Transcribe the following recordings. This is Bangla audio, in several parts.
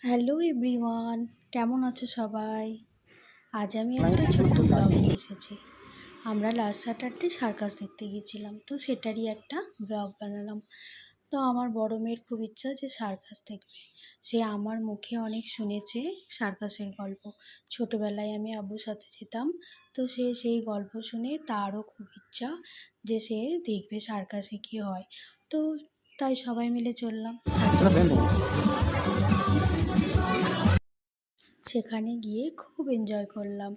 হ্যালো এভরিওয়ান, কেমন আছো সবাই? আজ আমি একটা ছোট্ট ব্লগ নিয়ে এসেছি। আমরা লাস্ট স্যাটারডে সার্কাস দেখতে গিয়েছিলাম, তো সেটারই একটা ব্লগ বানালাম। তো আমার বড় মেয়ের খুব ইচ্ছা যে সার্কাস দেখবে। সে আমার মুখে অনেক শুনেছে সার্কাসের গল্প। ছোটোবেলায় আমি আব্বুর সাথে যেতাম, তো সে সেই গল্প শুনে তারও খুব ইচ্ছা যে সে দেখবে সার্কাসে কী হয়। তো তাই সবাই মিলে চললাম সেখানে গিয়ে খুব এনজয় করলাম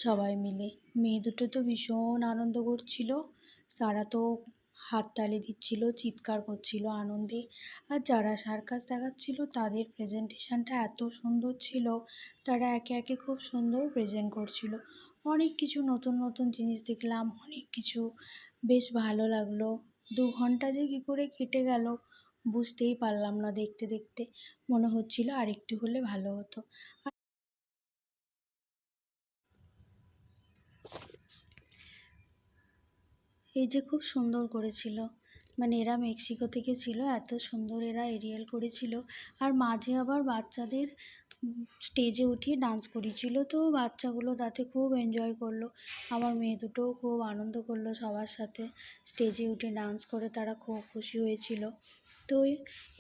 সবাই মিলে। মেয়ে দুটো তো ভীষণ আনন্দ করছিল, তারা তো হাততালি দিচ্ছিল, চিৎকার করছিল আনন্দে। আর যারা সার্কাস দেখাচ্ছিল তাদের প্রেজেন্টেশনটা এত সুন্দর ছিল, তারা একে একে খুব সুন্দর প্রেজেন্ট করছিল। অনেক কিছু নতুন নতুন জিনিস দেখলাম, অনেক কিছু বেশ ভালো লাগলো। 2 ঘন্টা যে কী করে কেটে গেল বুঝতেই পারলাম না। দেখতে দেখতে মনে হচ্ছিল আরেকটু হলে ভালো হতো। এই যে খুব সুন্দর করেছিল, মানে এরা মেক্সিকো থেকে ছিল, এত সুন্দর এরা এরিয়াল করেছিল। আর মাঝে আবার বাচ্চাদের স্টেজে উঠিয়ে ডান্স করিয়েছিল, তো বাচ্চাগুলো তাতে খুব এনজয় করলো। আমার মেয়ে দুটোও খুব আনন্দ করলো সবার সাথে, স্টেজে উঠে ডান্স করে তারা খুব খুশি হয়েছিল। তো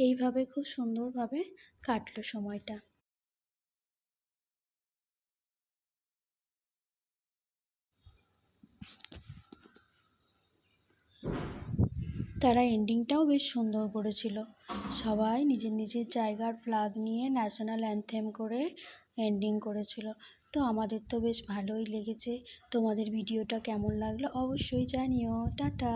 এইভাবে খুব সুন্দরভাবে কাটলো সময়টা। তারা এন্ডিংটাও বেশ সুন্দর করেছিল। সবাই নিজের নিজের জায়গার ফ্ল্যাগ নিয়ে ন্যাশনাল অ্যানথেম করে এন্ডিং করেছিল। তো আমাদের তো বেশ ভালোই লেগেছে। তোমাদের ভিডিওটা কেমন লাগলো অবশ্যই জানিও। টাটা।